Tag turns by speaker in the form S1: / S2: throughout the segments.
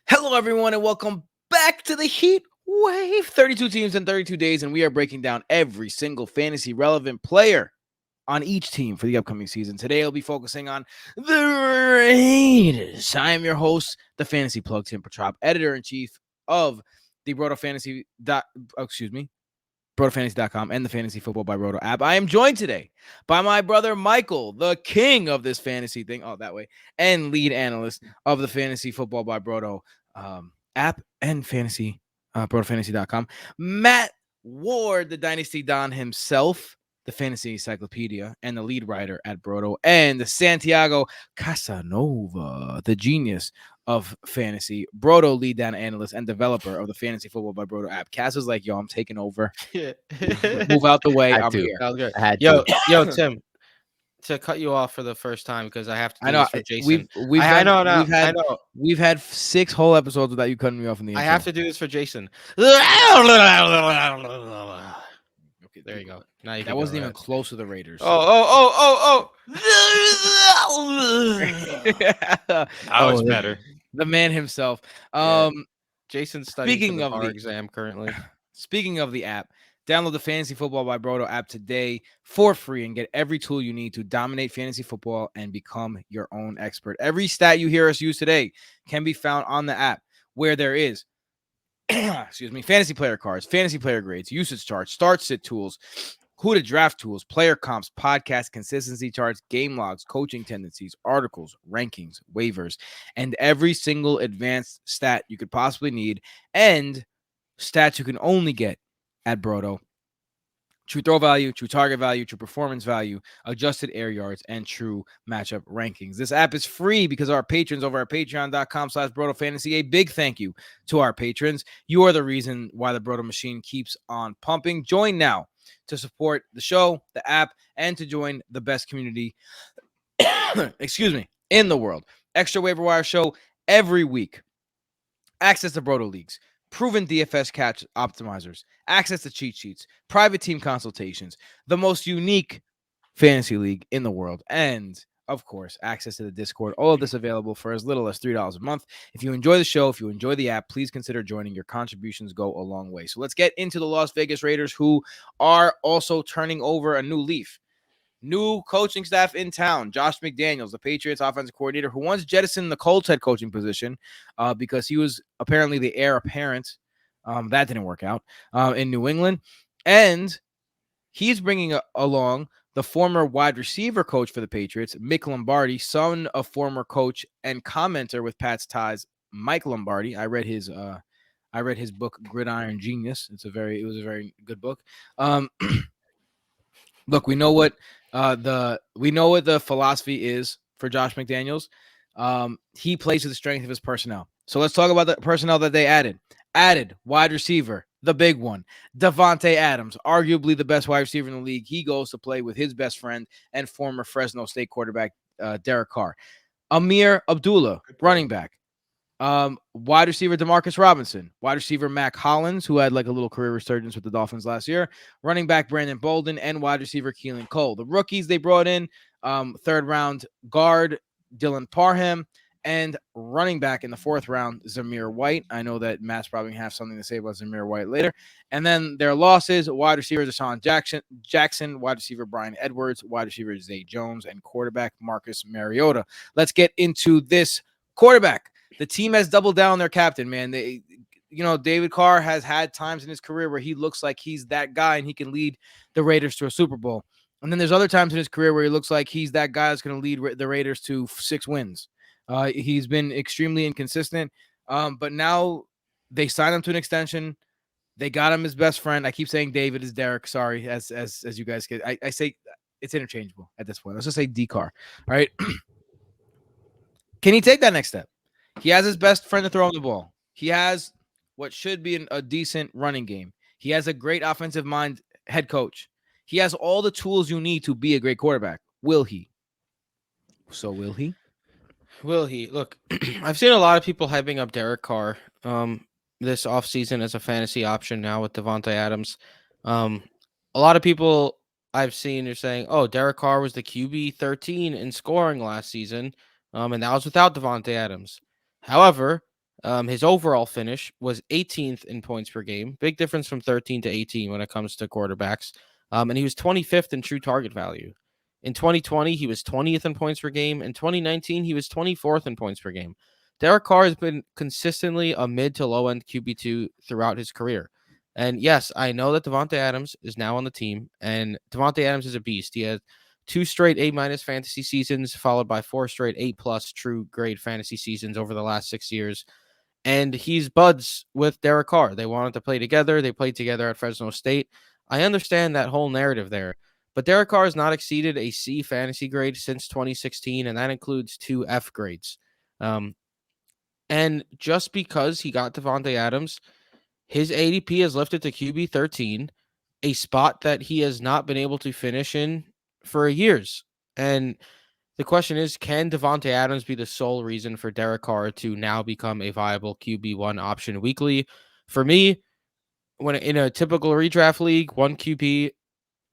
S1: Hello, everyone, and welcome back to the Heat Wave. 32 teams in 32 days, and we are breaking down every single fantasy relevant player on each team for the upcoming season. Today, I'll be focusing on the Raiders. I am your host, the Fantasy Plug, Tim Petrop, editor-in-chief of the BrotoFantasy.com and the Fantasy Football by Broto app. I am joined today by my brother Michael, the king of this fantasy thing, and lead analyst of the Fantasy Football by Broto app and fantasy BrotoFantasy.com. Matt Ward, the Dynasty Don himself, the Fantasy Encyclopedia, and the lead writer at Broto, and Santiago Casanova, the genius of fantasy, Broto lead data analyst and developer of the Fantasy Football by Broto app. Cass was like, yo, I'm taking over. Move out the way. I'm here.
S2: That was good.
S3: I had
S2: Yo,
S3: to.
S2: Tim, to cut you off for the first time because I have to do
S1: I know
S2: this for Jason.
S1: I know.
S2: I know.
S1: We've had 6 whole episodes without you cutting me off in the intro.
S2: I have to do this for Jason. Okay, there you go. Now you
S1: that wasn't even close to the Raiders.
S2: Oh. That was better.
S1: The man himself.
S2: Jason's studying
S1: speaking
S2: for the
S1: of
S2: bar
S1: the
S2: exam currently.
S1: Speaking of the app, download the Fantasy Football by Broto app today for free and get every tool you need to dominate fantasy football and become your own expert. Every stat you hear us use today can be found on the app, where there is fantasy player cards, fantasy player grades, usage charts, start sit tools, who to draft tools, player comps, podcast consistency charts, game logs, coaching tendencies, articles, rankings, waivers, and every single advanced stat you could possibly need, and stats you can only get at Broto: true throw value, true target value, true performance value, adjusted air yards, and true matchup rankings. This app is free because our patrons over at patreon.com/BrotoFantasy. A big thank you to our patrons. You are the reason why the Broto machine keeps on pumping. Join now to support the show, the app, and to join the best community in the world. Extra waiver wire show every week. Access to Broto Leagues, proven DFS catch optimizers, access to cheat sheets, private team consultations, the most unique fantasy league in the world, and of course, access to the Discord. All of this available for as little as $3 a month. If you enjoy the show, if you enjoy the app, please consider joining. Your contributions go a long way. So let's get into the Las Vegas Raiders, who are also turning over a new leaf. New coaching staff in town. Josh McDaniels, the Patriots offensive coordinator, who once jettisoned the Colts head coaching position because he was apparently the heir apparent. That didn't work out in New England. And he's bringing along the former wide receiver coach for the Patriots, Mick Lombardi, son of former coach and commenter with Pat's ties, Mike Lombardi. I read his book, Gridiron Genius. It was a very good book. Look, we know what the philosophy is for Josh McDaniels. He plays to the strength of his personnel. So let's talk about the personnel that they added. Wide receiver, the big one, Devonte Adams, arguably the best wide receiver in the league. He goes to play with his best friend and former Fresno State quarterback, Derek Carr. Amir Abdullah, running back. Wide receiver DeMarcus Robinson, wide receiver Mac Hollins, who had like a little career resurgence with the Dolphins last year, running back Brandon Bolden, and wide receiver Keelan Cole. The rookies they brought in, 3rd round guard Dylan Parham, and running back in the 4th round Zamir White. I know that Matt's probably gonna have something to say about Zamir White later. And then their losses: wide receiver Deshaun Jackson, wide receiver Brian Edwards, wide receiver Zay Jones, and quarterback Marcus Mariota. Let's get into this quarterback. The team has doubled down on their captain, man. David Carr has had times in his career where he looks like he's that guy and he can lead the Raiders to a Super Bowl. And then there's other times in his career where he looks like he's that guy that's going to lead the Raiders to 6 wins. He's been extremely inconsistent, but now they signed him to an extension. They got him his best friend. I keep saying David is Derek. Sorry, as you guys get. I say it's interchangeable at this point. Let's just say D-Carr. All right. Can he take that next step? He has his best friend to throw him the ball. He has what should be a decent running game. He has a great offensive mind head coach. He has all the tools you need to be a great quarterback. Will he? So will he?
S2: Will he? Look, I've seen a lot of people hyping up Derek Carr this offseason as a fantasy option now with Devonte Adams. A lot of people I've seen are saying, oh, Derek Carr was the QB 13 in scoring last season, and that was without Devonte Adams. However, His overall finish was 18th in points per game. Big difference from 13 to 18 when it comes to quarterbacks. And he was 25th in true target value. In 2020, he was 20th in points per game. In 2019, he was 24th in points per game. Derek Carr has been consistently a mid to low end QB2 throughout his career. And yes, I know that Devonte Adams is now on the team, and Devonte Adams is a beast. He has 2 straight A- fantasy seasons, followed by 4 straight A+ true grade fantasy seasons over the last 6 years. And he's buds with Derek Carr. They wanted to play together. They played together at Fresno State. I understand that whole narrative there, but Derek Carr has not exceeded a C fantasy grade since 2016, and that includes 2 F grades. Um, and just because he got Devonte Adams, his ADP has lifted to QB 13, a spot that he has not been able to finish in for years. And the question is, can Devonte Adams be the sole reason for Derek Carr to now become a viable QB1 option weekly? For me, when in a typical redraft league, one QB,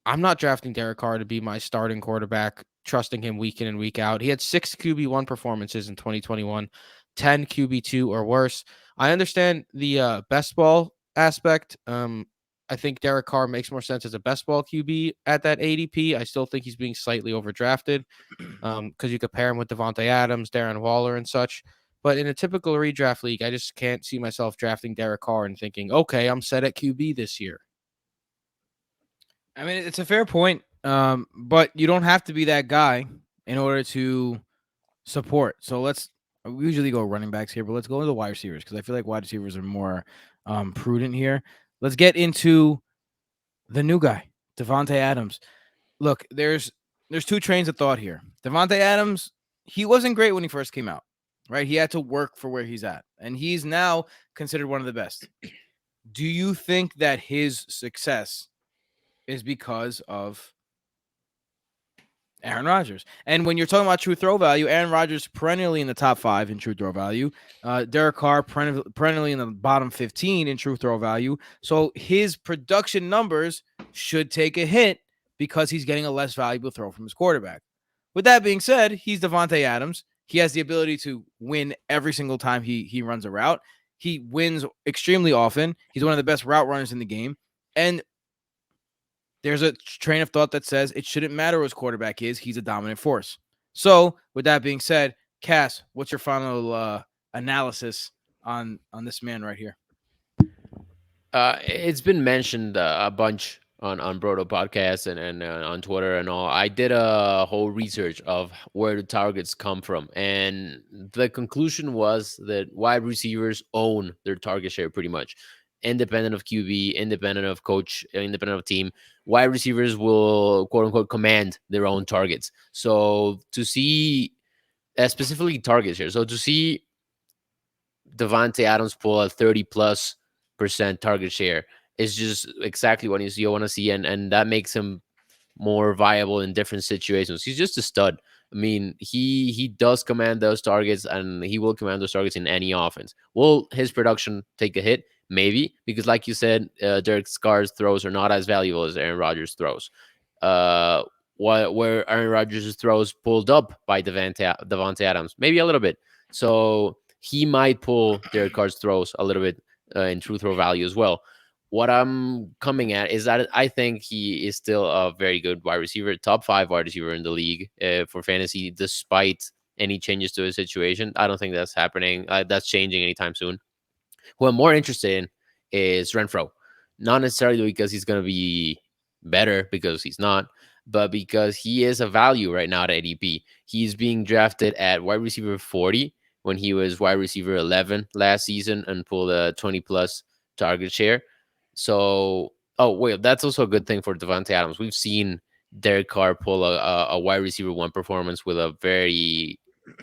S2: I'm not drafting Derek Carr to be my starting quarterback, trusting him week in and week out. He had 6 QB1 performances in 2021, 10 QB2 or worse. I understand the best ball aspect. I think Derek Carr makes more sense as a best ball QB at that ADP. I still think he's being slightly overdrafted because you compare him with Devonte Adams, Darren Waller, and such. But in a typical redraft league, I just can't see myself drafting Derek Carr and thinking, okay, I'm set at QB this year.
S1: I mean, it's a fair point, but you don't have to be that guy in order to support. So we usually go running backs here, but let's go into the wide receivers because I feel like wide receivers are more prudent here. Let's get into the new guy, Devonte Adams. Look, there's 2 trains of thought here. Devonte Adams, he wasn't great when he first came out, right? He had to work for where he's at, and he's now considered one of the best. Do you think that his success is because of Aaron Rodgers? And when you're talking about true throw value, Aaron Rodgers perennially in the top 5 in true throw value. Derek Carr perennially in the bottom 15 in true throw value. So his production numbers should take a hit because he's getting a less valuable throw from his quarterback. With that being said, he's Devonte Adams. He has the ability to win every single time he runs a route. He wins extremely often. He's one of the best route runners in the game. And there's a train of thought that says it shouldn't matter who his quarterback is. He's a dominant force. So with that being said, Cass, what's your final analysis on this man right here?
S3: It's been mentioned a bunch on BRoto podcast and on Twitter and all. I did a whole research of where the targets come from, and the conclusion was that wide receivers own their target share pretty much, independent of QB, independent of coach, independent of team. Wide receivers will quote unquote command their own targets. So to see specifically targets here, so to see Devonte Adams pull a 30+% target share is just exactly what you want to see, and that makes him more viable in different situations. He's just a stud. I mean, he does command those targets, and he will command those targets in any offense. Will his production take a hit? Maybe, because like you said, Derek Carr's throws are not as valuable as Aaron Rodgers' throws. Where Aaron Rodgers' throws pulled up by Devonte Adams, maybe a little bit. So he might pull Derek Carr's throws a little bit in true throw value as well. What I'm coming at is that I think he is still a very good wide receiver, top 5 wide receiver in the league for fantasy, despite any changes to his situation. I don't think that's happening. That's changing anytime soon. Who I'm more interested in is Renfro. Not necessarily because he's going to be better, because he's not, but because he is a value right now at ADP. He's being drafted at wide receiver 40 when he was wide receiver 11 last season and pulled a 20+ target share. So, oh, wait, that's also a good thing for Devonte Adams. We've seen Derek Carr pull a wide receiver 1 performance with a very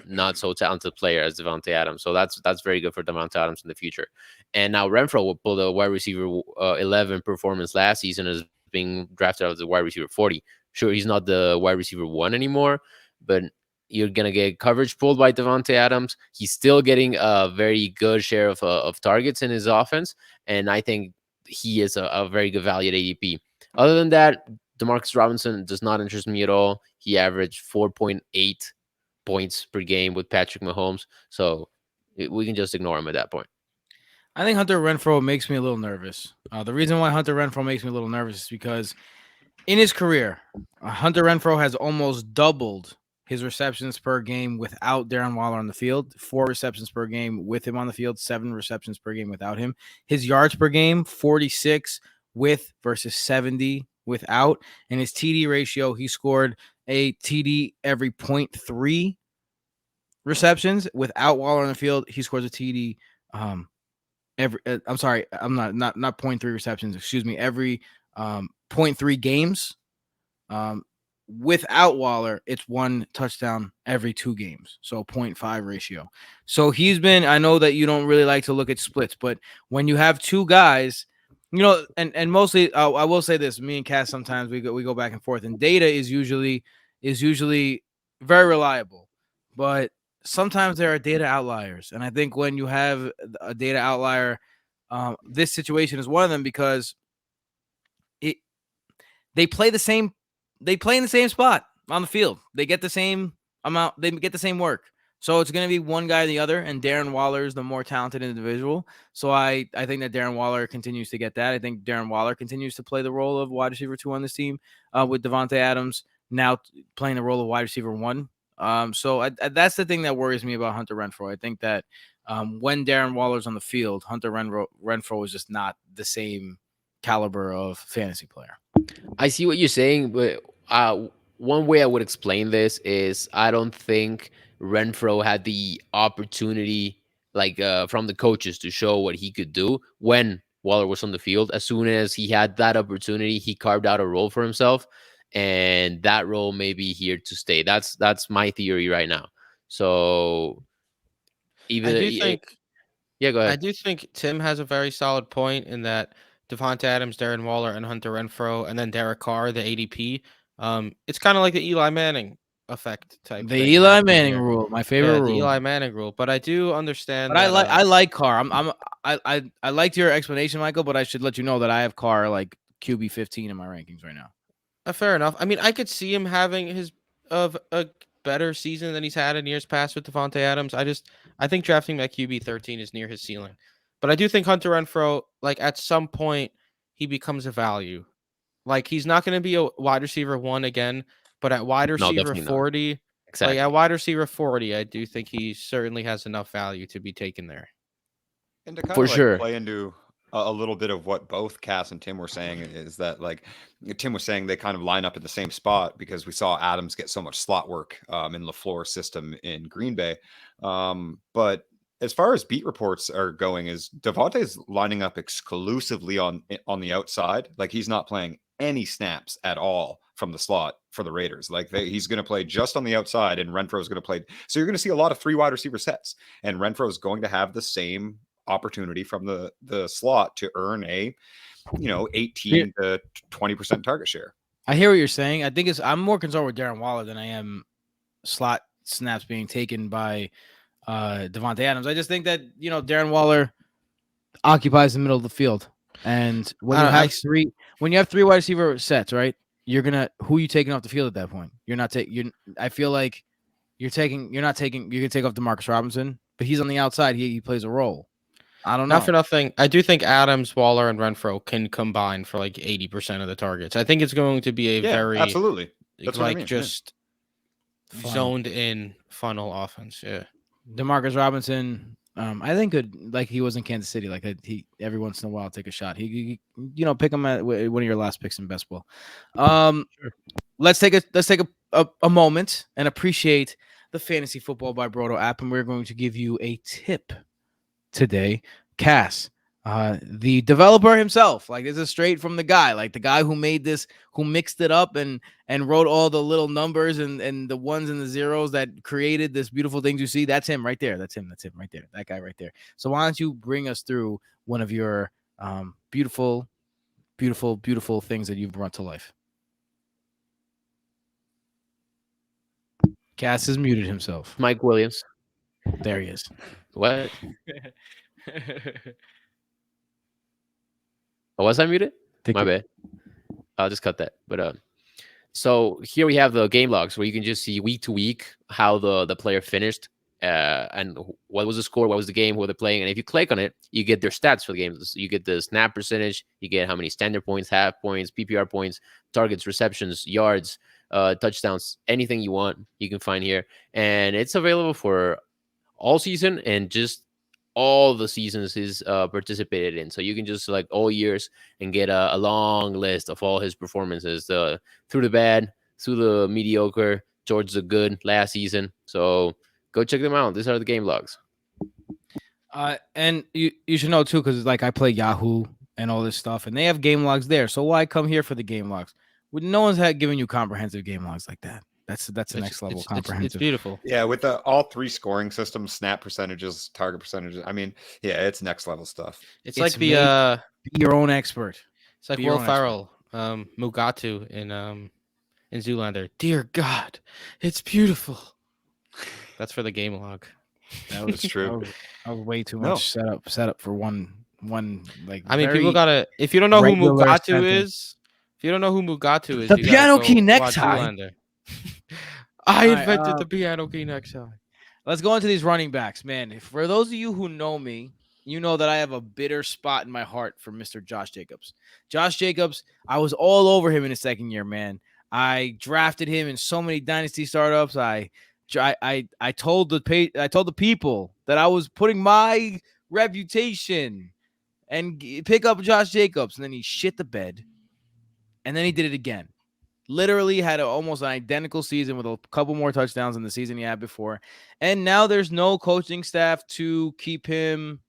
S3: not so talented player as Devonte Adams. So that's very good for Devonte Adams in the future. And now Renfro will pull the wide receiver 11 performance last season as being drafted as the wide receiver 40. Sure, he's not the wide receiver 1 anymore, but you're going to get coverage pulled by Devonte Adams. He's still getting a very good share of targets in his offense. And I think he is a very good value at ADP. Other than that, Demarcus Robinson does not interest me at all. He averaged 4.8 points per game with Patrick Mahomes. So We can just ignore him at that point.
S1: I think Hunter Renfrow makes me a little nervous. The reason why Hunter Renfrow makes me a little nervous is because in his career, Hunter Renfrow has almost doubled his receptions per game without Darren Waller on the field. 4 receptions per game with him on the field, 7 receptions per game without him. His yards per game, 46 with versus 70 without. And his TD ratio, he scored a TD every 0.3 receptions without Waller on the field. He scores a TD I'm sorry, I'm not 0.3 receptions, excuse me, every 0.3 games. Without Waller, it's 1 touchdown every 2 games, so 0.5 ratio. So he's been, I know that you don't really like to look at splits, but when you have 2 guys, and mostly I will say this, me and Cass sometimes we go back and forth, and data is usually very reliable, but sometimes there are data outliers, and I think when you have a data outlier, this situation is one of them because they play in the same spot on the field. They get the same amount. They get the same work. So it's going to be one guy or the other, and Darren Waller is the more talented individual. So I think that Darren Waller continues to get that. I think Darren Waller continues to play the role of wide receiver 2 on this team, with Devonte Adams now playing the role of wide receiver 1. So that's the thing that worries me about Hunter Renfrow. I think that when Darren Waller's on the field, Hunter Renfrow is just not the same caliber of fantasy player.
S3: I see what you're saying, but one way I would explain this is I don't think Renfro had the opportunity, from the coaches, to show what he could do when Waller was on the field. As soon as he had that opportunity, he carved out a role for himself, and that role may be here to stay. That's my theory right now. So even yeah, go ahead.
S2: I do think Tim has a very solid point in that Devonte Adams, Darren Waller, and Hunter Renfrow, and then Derek Carr, the ADP. It's kind of like the Eli Manning effect type.
S1: The
S2: thing
S1: Eli Manning
S2: here.
S1: rule, my favorite rule.
S2: The Eli Manning rule. But I do understand.
S1: But I like Carr. I liked your explanation, Michael. But I should let you know that I have Carr like QB 15 in my rankings right now.
S2: Fair enough. I mean, I could see him having a better season than he's had in years past with Devonte Adams. I think drafting that QB 13 is near his ceiling. But I do think Hunter Renfrow, at some point, he becomes a value. He's not going to be a wide receiver 1 again, but at wide receiver 40,
S3: exactly.
S2: At wide receiver 40, I do think he certainly has enough value to be taken there.
S4: And to kind of play into a little bit of what both Cass and Tim were saying is that, Tim was saying, they kind of line up at the same spot because we saw Adams get so much slot work in LaFleur's system in Green Bay. But as far as beat reports are going, is Devontae's lining up exclusively on the outside. He's not playing any snaps at all from the slot for the Raiders. He's going to play just on the outside, and Renfro's going to play. So you're going to see a lot of 3 wide receiver sets, and Renfro's going to have the same opportunity from the slot to earn a 18 to 20% target share.
S1: I hear what you're saying. I think I'm more concerned with Darren Waller than I am slot snaps being taken by Devonte Adams. I just think that Darren Waller occupies the middle of the field, and when you have 3 wide receiver sets, right, who are you taking off the field at that point? You're not taking. I feel like you're not taking. You can take off DeMarcus Robinson, but he's on the outside. He plays a role. I don't know.
S2: Not for nothing. I do think Adams, Waller, and Renfrow can combine for 80% of the targets. I think it's going to be a very
S4: absolutely. That's what I mean.
S2: Just zoned in funnel offense. Yeah.
S1: DeMarcus Robinson, I think he was in Kansas City. He every once in a while take a shot. He pick him at one of your last picks in best ball. Sure. Let's take a moment and appreciate the Fantasy Football by BRoto app, and we're going to give you a tip today. Cass, the developer himself, this is straight from the guy, the guy who made this, who mixed it up and wrote all the little numbers and the ones and the zeros that created this beautiful things you see. That's him right there. That's him right there. That guy right there. So why don't you bring us through one of your beautiful things that you've brought to life? Cass has muted himself.
S3: Mike Williams.
S1: There he is.
S3: What? Was I muted? My bad. I'll just cut that. But so here we have the game logs where you can just see week to week how the player finished and what was the score, what was the game, who were they playing, and if you click on it, you get their stats for the game. You get the snap percentage, you get how many standard points, half points, PPR points, targets, receptions, yards, touchdowns, anything you want, you can find here, and it's available for all season and just all the seasons he's participated in. So you can just select all years and get a long list of all his performances, through the bad, through the mediocre, towards the good last season. So go check them out. These are the game logs.
S1: And you should know too, because like I play Yahoo and all this stuff, and they have game logs there. So why come here for the game logs? No one's given you comprehensive game logs like that. That's the next level comprehensive.
S2: It's beautiful.
S4: Yeah, with all 3 scoring systems, snap percentages, target percentages. I mean, yeah, it's next level stuff.
S2: It's like be
S1: your own expert.
S2: It's like Will Ferrell, Mugatu in Zoolander. Dear God, it's beautiful. That's for the game log.
S4: That was true.
S1: That was way too much setup for one like.
S2: I mean, people gotta. If you don't know who Mugatu is,
S1: the piano key necktie.
S2: I invented the piano key necktie.
S1: Let's go into these running backs, man. For those of you who know me, you know that I have a bitter spot in my heart for Mr. Josh Jacobs. Josh Jacobs, I was all over him in his second year, man. I drafted him in so many dynasty startups. I told the people that I was putting my reputation and pick up Josh Jacobs, and then he shit the bed, and then he did it again. Literally had almost an identical season with a couple more touchdowns than the season he had before. And now there's no coaching staff to keep him,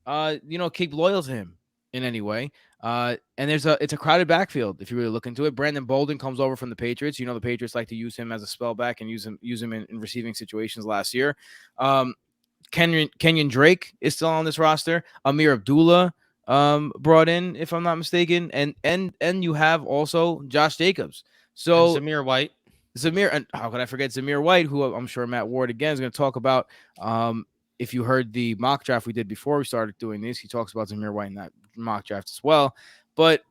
S1: keep loyal to him in any way. And it's a crowded backfield if you really look into it. Brandon Bolden comes over from the Patriots. You know, the Patriots like to use him as a spellback and use him in receiving situations last year. Kenyon Drake is still on this roster. Amir Abdullah brought in, if I'm not mistaken, and you have also Josh Jacobs. So
S2: and Zamir White,
S1: and how could I forget Zamir White, who I'm sure Matt Ward again is going to talk about. If you heard the mock draft we did before we started doing this, he talks about Zamir White in that mock draft as well. But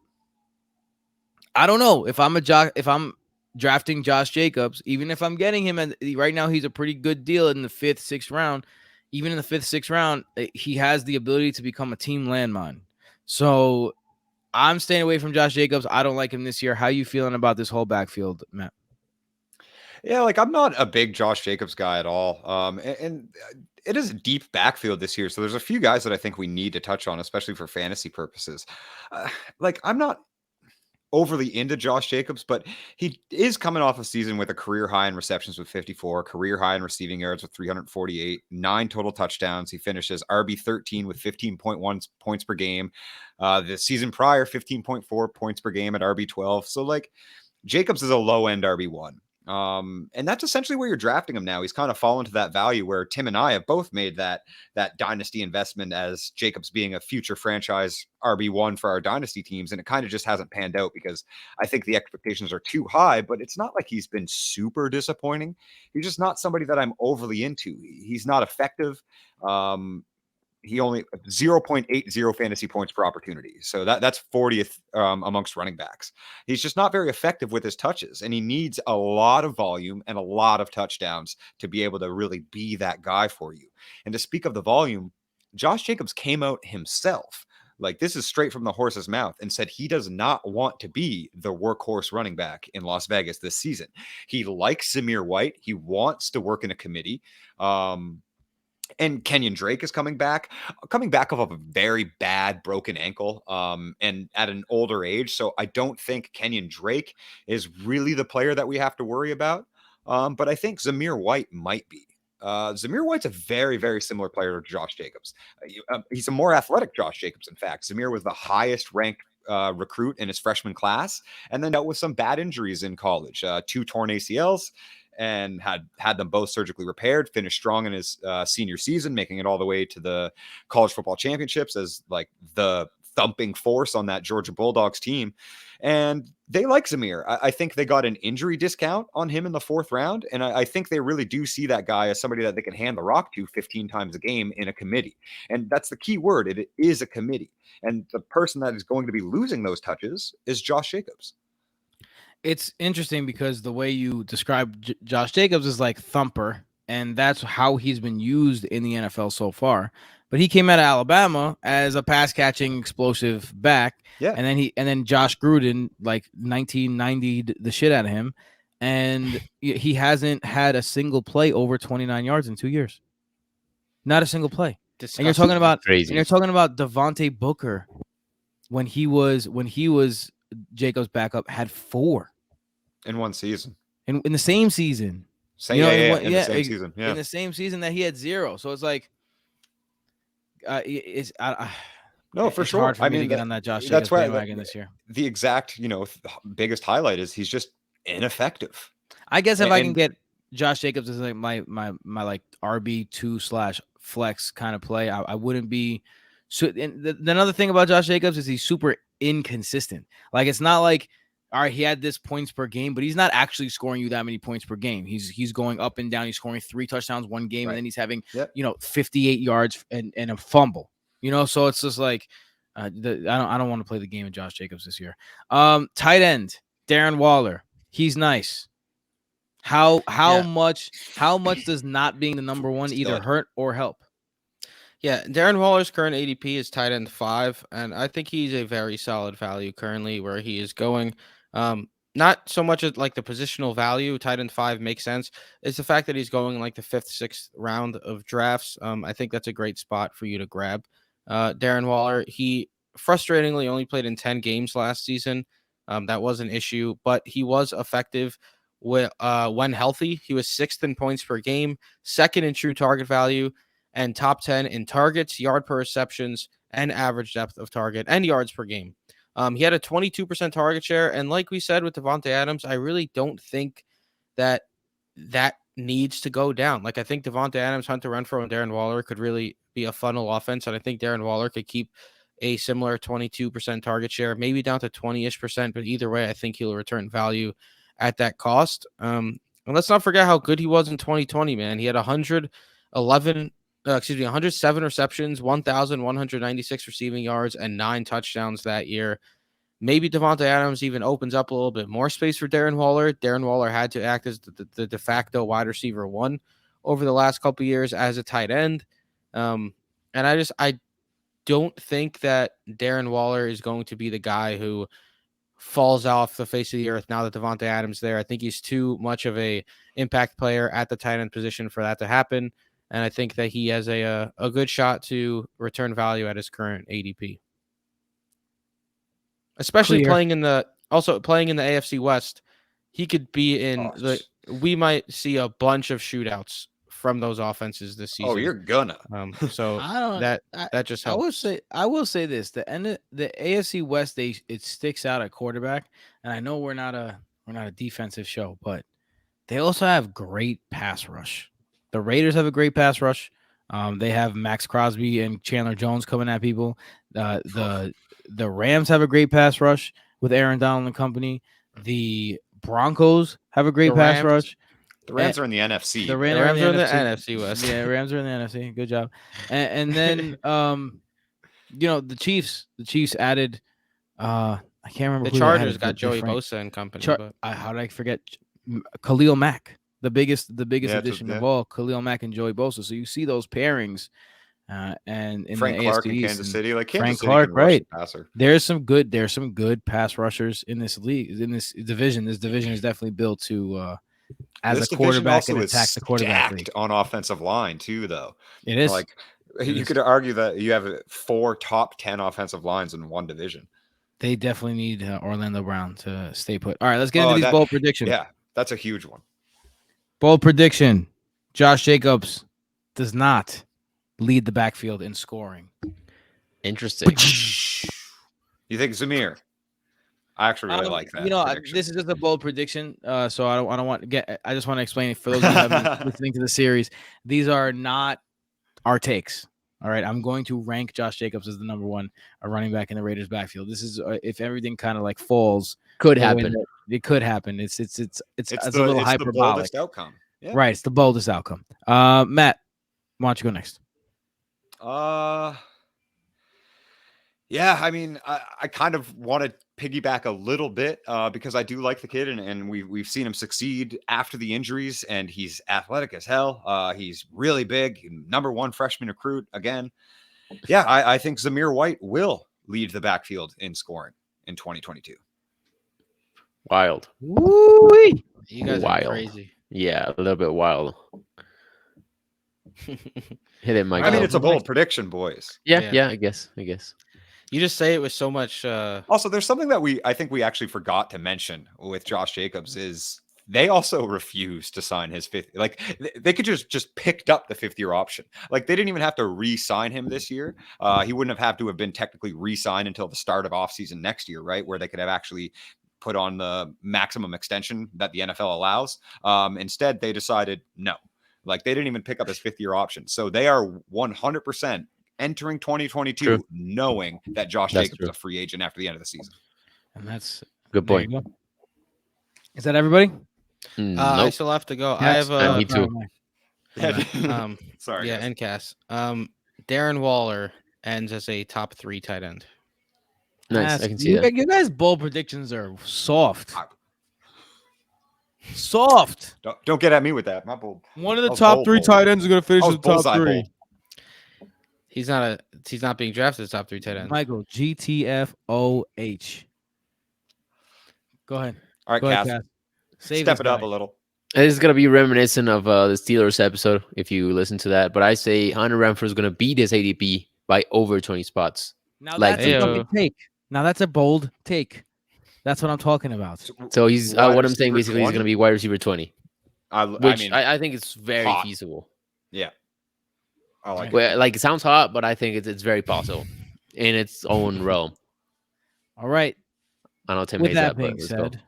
S1: I don't know if I'm drafting Josh Jacobs, even if I'm getting him, and right now he's a pretty good deal in the 5th, 6th round. Even in the 5th, 6th round, he has the ability to become a team landmine. So I'm staying away from Josh Jacobs. I don't like him this year. How are you feeling about this whole backfield, Matt?
S4: Yeah, like I'm not a big Josh Jacobs guy at all. And it is a deep backfield this year. So there's a few guys that I think we need to touch on, especially for fantasy purposes. I'm not overly into Josh Jacobs, but he is coming off a season with a career high in receptions with 54, career high in receiving yards with 348, 9 total touchdowns. He finishes RB13 with 15.1 points per game. The season prior, 15.4 points per game at RB12. So Jacobs is a low end RB1. And that's essentially where you're drafting him now. He's kind of fallen to that value where Tim and I have both made that dynasty investment as Jacobs being a future franchise RB1 for our dynasty teams. And it kind of just hasn't panned out because I think the expectations are too high, but it's not like he's been super disappointing. He's just not somebody that I'm overly into. He's not effective. He only 0.80 fantasy points per opportunity. So that's 40th amongst running backs. He's just not very effective with his touches, and he needs a lot of volume and a lot of touchdowns to be able to really be that guy for you. And to speak of the volume, Josh Jacobs came out himself. This is straight from the horse's mouth, and said he does not want to be the workhorse running back in Las Vegas this season. He likes Zamir White. He wants to work in a committee. And Kenyon Drake is coming back off of a very bad broken ankle and at an older age. So I don't think Kenyon Drake is really the player that we have to worry about. But I think Zamir White might be. Zamir White's a very, very similar player to Josh Jacobs. He's a more athletic Josh Jacobs, in fact. Zamir was the highest ranked recruit in his freshman class and then dealt with some bad injuries in college, 2 torn ACLs. And had them both surgically repaired, finished strong in his senior season, making it all the way to the college football championships as the thumping force on that Georgia Bulldogs team. And they like Zamir. I think they got an injury discount on him in the 4th round. And I think they really do see that guy as somebody that they can hand the rock to 15 times a game in a committee. And that's the key word. It is a committee. And the person that is going to be losing those touches is Josh Jacobs. It's
S1: interesting because the way you describe Josh Jacobs is like thumper, and that's how he's been used in the NFL so far. But he came out of Alabama as a pass catching explosive back.
S4: Yeah.
S1: And then Josh Gruden like 1990'd the shit out of him. And he hasn't had a single play over 29 yards in 2 years. Not a single play.
S2: Disgusting.
S1: And you're talking about
S3: Crazy.
S1: And you're talking about Devontae Booker when he was Jacobs' backup, had 4
S4: in one season.
S1: in the same season.
S4: In the same season. Yeah.
S1: In the same season that he had 0. So it's like
S4: no, for
S1: it's
S4: sure.
S1: hard for me to get on that Josh Jacobs bandwagon this year.
S4: The exact, biggest highlight is he's just ineffective.
S1: I guess if I can get Josh Jacobs as like my like RB2/flex kind of play, I wouldn't be. So another thing about Josh Jacobs is he's super inconsistent. Like it's not like, all right, he had this points per game, but he's not actually scoring you that many points per game. He's going up and down. He's scoring 3 touchdowns one game, and then he's having 58 yards and a fumble. So it's just like I don't want to play the game of Josh Jacobs this year. Tight end Darren Waller, he's nice. How much does not being the number one either hurt or help?
S2: Yeah, Darren Waller's current ADP is tight end 5, and I think he's a very solid value currently where he is going. Not so much as like the positional value, tight end 5 makes sense. It's the fact that he's going like the 5th, 6th round of drafts. I think that's a great spot for you to grab. Darren Waller, he frustratingly only played in 10 games last season. That was an issue, but he was effective when healthy. He was 6th in points per game, 2nd in true target value, and top 10 in targets, yard per receptions, and average depth of target and yards per game. He had a 22% target share, and like we said with Devonte Adams, I really don't think that needs to go down. Like I think Devonte Adams, Hunter Renfrow, and Darren Waller could really be a funnel offense, and I think Darren Waller could keep a similar 22% target share, maybe down to 20-ish%, but either way, I think he'll return value at that cost. And let's not forget how good he was in 2020, man. He had 107 receptions, 1,196 receiving yards, and 9 touchdowns that year. Maybe Devonte Adams even opens up a little bit more space for Darren Waller. Darren Waller had to act as the de facto wide receiver 1 over the last couple of years as a tight end. And I don't think that Darren Waller is going to be the guy who falls off the face of the earth now that Devonte Adams is there. I think he's too much of a impact player at the tight end position for that to happen. And I think that he has a good shot to return value at his current ADP. Especially playing in the AFC West, he could be in we might see a bunch of shootouts from those offenses this season.
S4: Oh, you're gonna.
S2: So that just helps.
S1: I will say this: the AFC West, it sticks out at quarterback, and I know we're not a defensive show, but they also have great pass rush. The Raiders have a great pass rush. They have Max Crosby and Chandler Jones coming at people. The Rams have a great pass rush with Aaron Donald and company. The Broncos have a great pass rush.
S4: The Rams are in the NFC.
S1: The Rams are in the
S2: NFC West.
S1: Yeah, Rams are in the NFC. Good job. And then the Chiefs. The Chiefs added. I can't remember.
S2: The Chargers got Joey Bosa and company.
S1: How did I forget? Khalil Mack, the biggest addition of all. Khalil Mack and Joey Bosa. So you see those pairings. And in
S4: Frank
S1: the
S4: Clark
S1: AFC
S4: in Kansas City, like
S1: Frank
S4: City
S1: Clark, right?
S4: Passer.
S1: There's some good pass rushers in this league, in this division. This division is definitely built to as a quarterback and attack the quarterback league.
S4: On offensive line too, though.
S1: It is
S4: like you could argue that you have 4 top 10 offensive lines in one division.
S1: They definitely need Orlando Brown to stay put. All right, let's get into these bold predictions.
S4: Yeah, that's a huge one.
S1: Bold prediction: Josh Jacobs does not lead the backfield in scoring.
S3: Interesting.
S4: You think Zamir? I actually really like that.
S1: This is just a bold prediction. So I don't want to get. I just want to explain it for those who haven't been listening to the series. These are not our takes. All right, I'm going to rank Josh Jacobs as the number 1 running back in the Raiders' backfield. This is if everything kind of like falls.
S3: Could happen.
S1: It could happen. It's a little hyperbolic.
S4: The boldest outcome. Yeah.
S1: Right, it's the boldest outcome. Matt, why don't you go next?
S4: Yeah, I mean, I kind of want to piggyback a little bit because I do like the kid, and we've seen him succeed after the injuries, and he's athletic as hell. He's really big, #1 freshman recruit again. Yeah, I think Zamir White will lead the backfield in scoring in 2022.
S3: Wild.
S1: Woo-wee.
S2: You guys
S3: Wild.
S2: are crazy.
S3: Yeah, a little bit wild. Hit it, Mike.
S4: I mean, it's a bold prediction, boys.
S3: Yeah, I guess.
S2: You just say it with so much.
S4: Also, there's something that I think we actually forgot to mention with Josh Jacobs is they also refused to sign his fifth. Like they could just picked up the 5th-year option. Like they didn't even have to re-sign him this year. He wouldn't have had to have been technically re-signed until the start of offseason next year, right? Where they could have actually put on the maximum extension that the NFL allows. Instead, they decided no. Like they didn't even pick up his 5th-year option. So they are 100% entering 2022
S3: True.
S4: knowing that Josh
S3: That's
S4: Jacobs
S3: true.
S4: is a free agent after the end of the season.
S1: And that's
S3: Good
S1: there you
S3: point.
S1: go. Is that everybody?
S2: I
S3: Nope.
S2: still have to go.
S1: Yes.
S2: I have
S3: me too.
S4: Sorry.
S2: yeah,
S4: guys.
S2: NCAS. Darren Waller ends as a top 3 tight end.
S3: Nice. I can see that.
S1: You guys' bold predictions are soft. Soft.
S4: Don't get at me with that. My bold.
S1: One of the
S4: That was
S1: top
S4: bold,
S1: 3
S4: bold.
S1: tight ends is going to finish
S4: That
S1: in
S4: was
S1: the top
S4: bullseye
S1: 3.
S4: bold.
S2: He's not being drafted as top 3 tight end.
S1: Michael, GTFOH. Go ahead.
S4: All right,
S1: Go ahead,
S4: Cass.
S1: Cass. Save
S4: Step
S1: this
S4: it up
S1: guy.
S4: a little.
S3: This is gonna be reminiscent of the Steelers episode if you listen to that. But I say Hunter Renfrew is gonna beat his ADP by over 20 spots.
S1: Now
S3: Like
S1: that's a
S2: the-
S1: bold take. Now that's a bold take. That's what I'm talking about.
S3: So he's
S4: Wide
S3: what I'm saying
S4: receiver
S3: basically he's
S4: 20?
S3: gonna be wide receiver 20,
S4: I
S3: which
S4: mean,
S3: I think it's very
S4: hot.
S3: feasible.
S4: yeah. I like it.
S3: Well, like it sounds hot, but I think it's very possible in its own realm.
S1: All right.
S3: I know Tim
S1: With
S3: hates
S1: that
S3: that, but
S1: being
S3: let's go.
S1: said,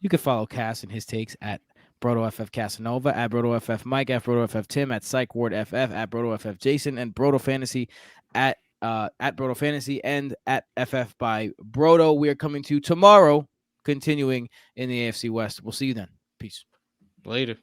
S1: you can follow Cass and his takes at BrotoFF Casanova, at BrotoFF Mike, at BrotoFF Tim, at PsychWardFF, at BrotoFF Jason, and Broto Fantasy at Broto Fantasy and at FF by Broto. We are coming to you tomorrow, continuing in the AFC West. We'll see you then. Peace.
S2: Later.